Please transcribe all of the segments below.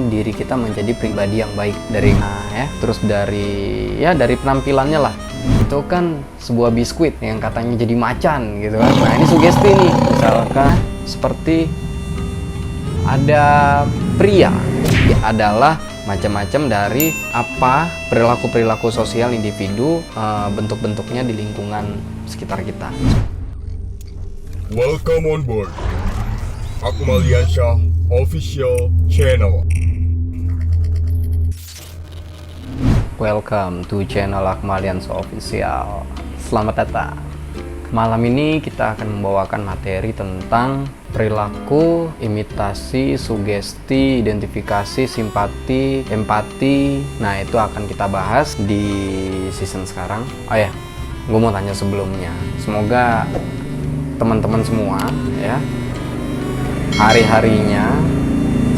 diri kita menjadi pribadi yang baik dari terus dari penampilannya lah. Itu kan sebuah biskuit yang katanya jadi macan gitu kan. Nah, ini sugesti nih. Misalkan seperti ada pria adalah macam-macam dari apa perilaku-perilaku sosial individu, bentuk-bentuknya di lingkungan sekitar kita. Welcome on board Akmaliansyah Official Channel. Welcome to channel Akmaliansyah Official. Selamat datang. Malam ini kita akan membawakan materi tentang perilaku, imitasi, sugesti, identifikasi, simpati, empati. Nah, itu akan kita bahas di season sekarang. Oh ya, gue mau tanya sebelumnya. Semoga teman-teman semua ya hari-harinya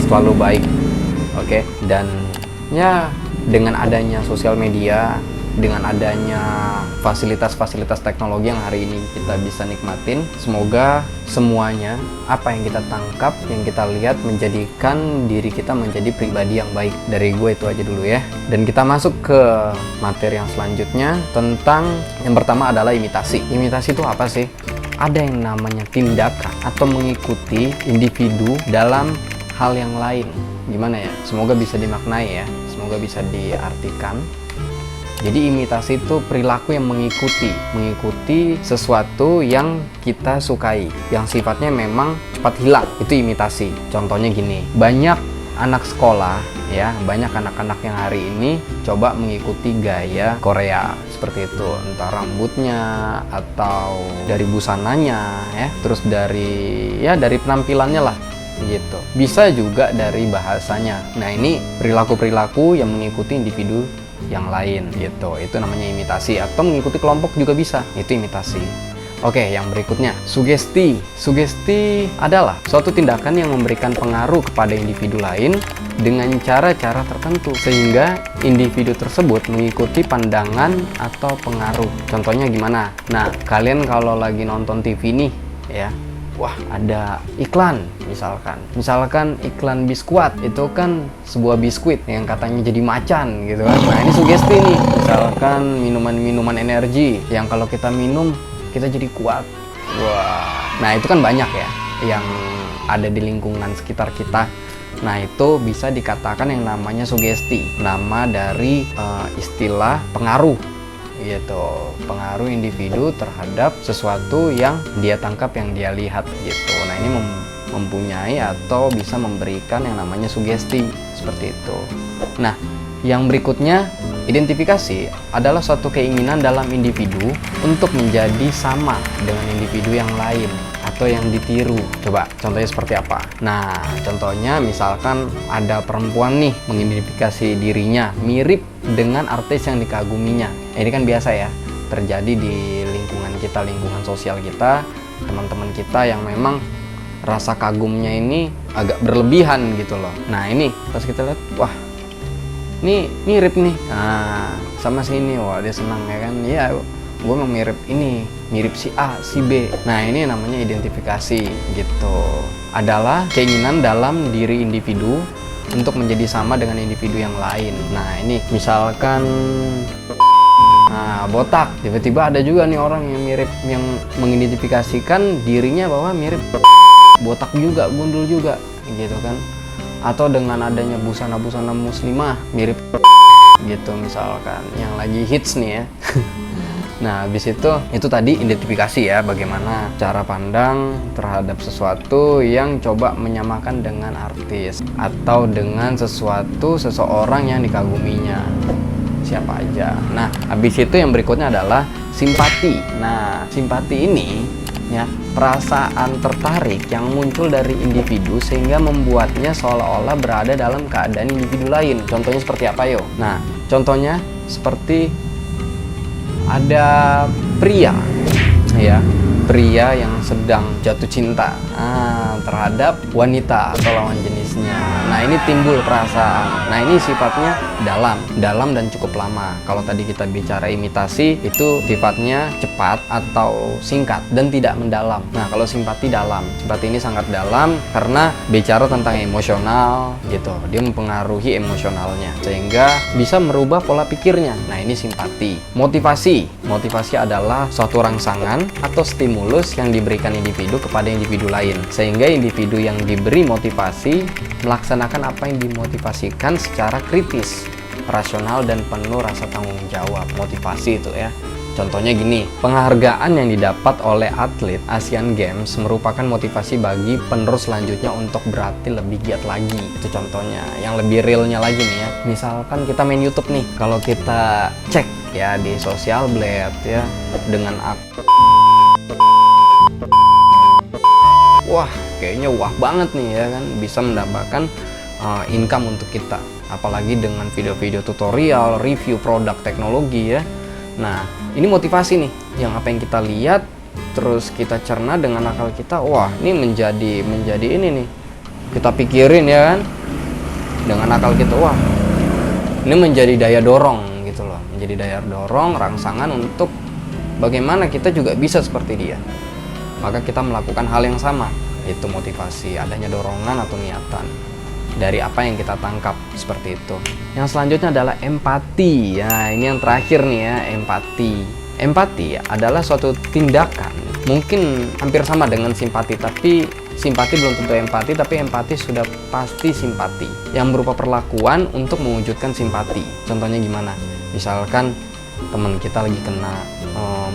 selalu baik, oke? Dan ya dengan adanya sosial media, dengan adanya fasilitas-fasilitas teknologi yang hari ini kita bisa nikmatin, semoga semuanya apa yang kita tangkap, yang kita lihat menjadikan diri kita menjadi pribadi yang baik. Dari gue itu aja dulu ya. Dan kita masuk ke materi yang selanjutnya tentang yang pertama adalah imitasi. Imitasi itu apa sih? Ada yang namanya tindakan atau mengikuti individu dalam hal yang lain. Gimana ya? Semoga bisa dimaknai ya. Semoga bisa diartikan. Jadi imitasi itu perilaku yang mengikuti sesuatu yang kita sukai, yang sifatnya memang cepat hilang. Itu imitasi. Contohnya gini, banyak anak sekolah ya, banyak anak-anak yang hari ini coba mengikuti gaya Korea seperti itu, entah rambutnya atau dari busananya ya, terus dari penampilannya lah gitu. Bisa juga dari bahasanya. Nah, ini perilaku-perilaku yang mengikuti individu yang lain gitu. Itu namanya imitasi, atau mengikuti kelompok juga bisa. Itu imitasi. Oke, yang berikutnya, sugesti. Sugesti adalah suatu tindakan yang memberikan pengaruh kepada individu lain dengan cara-cara tertentu sehingga individu tersebut mengikuti pandangan atau pengaruh. Contohnya gimana? Nah, kalian kalau lagi nonton TV nih ya, wah ada iklan misalkan iklan biskuit. Itu kan sebuah biskuit yang katanya jadi macan gitu kan. Nah, ini sugesti nih. Misalkan minuman energi yang kalau kita minum kita jadi kuat. Wah, nah itu kan banyak ya yang ada di lingkungan sekitar kita. Nah, itu bisa dikatakan yang namanya sugesti, nama dari istilah pengaruh gitu, pengaruh individu terhadap sesuatu yang dia tangkap, yang dia lihat gitu. Nah, ini mempunyai atau bisa memberikan yang namanya sugesti seperti itu. Nah, yang berikutnya, identifikasi adalah suatu keinginan dalam individu untuk menjadi sama dengan individu yang lain atau yang ditiru. Coba contohnya seperti apa? Nah, contohnya misalkan ada perempuan nih mengidentifikasi dirinya mirip dengan artis yang dikaguminya. Ini kan biasa ya, terjadi di lingkungan kita, lingkungan sosial kita, teman-teman kita yang memang rasa kagumnya ini agak berlebihan gitu loh. Nah, ini pas kita lihat, wah ini mirip nih, nah sama si ini, wah dia senang ya kan, ya gue mau mirip ini, mirip si A, si B. Nah, ini namanya identifikasi gitu, adalah keinginan dalam diri individu untuk menjadi sama dengan individu yang lain. Nah, ini misalkan botak, tiba-tiba ada juga nih orang yang mirip, yang mengidentifikasikan dirinya bahwa mirip botak juga, gundul juga gitu kan. Atau dengan adanya busana-busana muslimah mirip gitu misalkan, yang lagi hits nih ya. Nah, habis itu tadi identifikasi ya, bagaimana cara pandang terhadap sesuatu yang coba menyamakan dengan artis atau dengan seseorang yang dikaguminya, siapa aja. Nah, habis itu yang berikutnya adalah simpati. Nah, simpati ini ya, perasaan tertarik yang muncul dari individu sehingga membuatnya seolah-olah berada dalam keadaan individu lain. Contohnya seperti apa yo? Nah, contohnya seperti ada pria ya, pria yang sedang jatuh cinta terhadap wanita atau lawan jenisnya. Nah, ini timbul perasaan. Nah, ini sifatnya dalam dan cukup lama. Kalau tadi kita bicara imitasi, itu sifatnya cepat atau singkat dan tidak mendalam. Nah, kalau simpati dalam. Simpati ini sangat dalam karena bicara tentang emosional gitu. Dia mempengaruhi emosionalnya sehingga bisa merubah pola pikirnya. Nah, ini simpati. Motivasi adalah suatu rangsangan atau stimulus yang diberikan individu kepada individu lain, sehingga individu yang diberi motivasi melaksanakan apa yang dimotivasikan secara kritis, rasional, dan penuh rasa tanggung jawab. Motivasi itu ya. Contohnya gini, penghargaan yang didapat oleh atlet Asian Games merupakan motivasi bagi penerus selanjutnya untuk berlatih lebih giat lagi. Itu contohnya. Yang lebih realnya lagi nih ya. Misalkan kita main YouTube nih, kalau kita cek ya di Social Blade ya dengan wah, kayaknya wah banget nih ya kan, bisa mendapatkan income untuk kita. Apalagi dengan video-video tutorial, review produk teknologi ya. Nah, ini motivasi nih, yang apa yang kita lihat terus kita cerna dengan akal kita. Wah, ini menjadi ini nih. Kita pikirin ya kan. Dengan akal kita, wah, ini menjadi daya dorong gitu loh. Menjadi daya dorong, rangsangan untuk bagaimana kita juga bisa seperti dia. Maka kita melakukan hal yang sama. Itu motivasi, adanya dorongan atau niatan dari apa yang kita tangkap, seperti itu. Yang selanjutnya adalah empati. Nah, ini yang terakhir nih ya, empati. Empati adalah suatu tindakan, mungkin hampir sama dengan simpati, tapi simpati belum tentu empati, tapi empati sudah pasti simpati, yang berupa perlakuan untuk mewujudkan simpati. Contohnya gimana? Misalkan teman kita lagi kena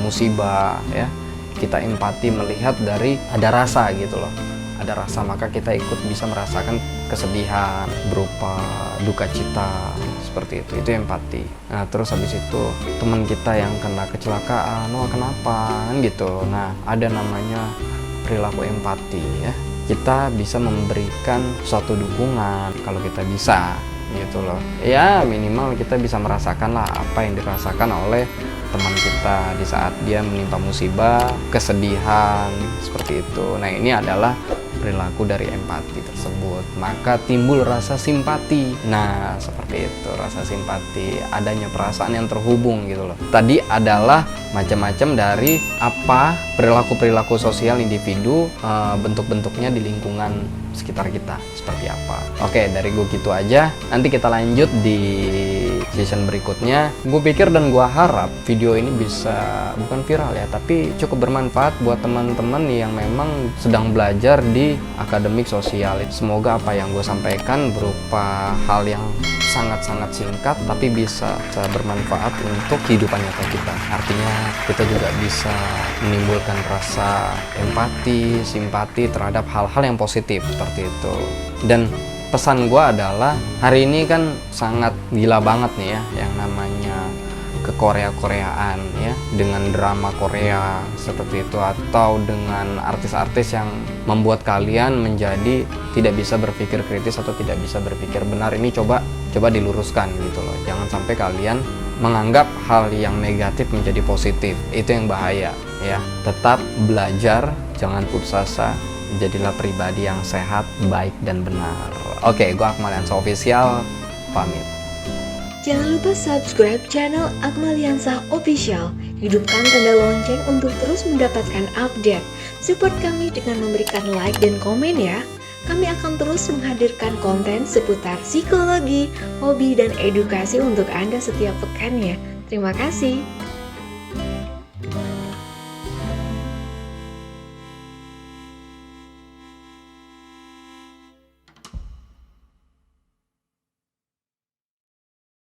musibah ya, kita empati melihat dari ada rasa gitu loh. Ada rasa, maka kita ikut bisa merasakan kesedihan berupa duka cita, seperti itu empati. Nah, terus habis itu teman kita yang kena kecelakaan, wah kenapa kan gitu. Nah, ada namanya perilaku empati ya. Kita bisa memberikan suatu dukungan kalau kita bisa gitu loh. Ya, minimal kita bisa merasakan lah apa yang dirasakan oleh teman kita di saat dia menimpa musibah, kesedihan, seperti itu. Nah, ini adalah perilaku dari empati tersebut. Maka timbul rasa simpati. Nah, seperti itu, rasa simpati, adanya perasaan yang terhubung gitu loh. Tadi adalah macam-macam dari apa perilaku-perilaku sosial individu, bentuk-bentuknya di lingkungan sekitar kita seperti apa. Oke, dari gue gitu aja. Nanti kita lanjut di season berikutnya. Gue pikir dan gue harap video ini bisa bukan viral ya, tapi cukup bermanfaat buat teman-teman yang memang sedang belajar di akademik sosial. Semoga apa yang gue sampaikan berupa hal yang sangat-sangat singkat tapi bisa bermanfaat untuk kehidupan nyata kita. Artinya kita juga bisa menimbulkan rasa empati, simpati terhadap hal-hal yang positif seperti itu. Dan pesan gue adalah hari ini kan sangat gila banget nih ya yang namanya ke Korea-Koreaan ya, dengan drama Korea seperti itu, atau dengan artis-artis yang membuat kalian menjadi tidak bisa berpikir kritis atau tidak bisa berpikir benar. Ini coba diluruskan gitu loh. Jangan sampai kalian menganggap hal yang negatif menjadi positif. Itu yang bahaya ya. Tetap belajar, jangan putus asa. Jadilah pribadi yang sehat, baik dan benar. Oke, gue Akmaliansyah Official pamit. Jangan lupa subscribe channel Akmaliansyah Official. Hidupkan tanda lonceng untuk terus mendapatkan update. Support kami dengan memberikan like dan komen ya. Kami akan terus menghadirkan konten seputar psikologi, hobi, dan edukasi untuk Anda setiap pekannya. Terima kasih.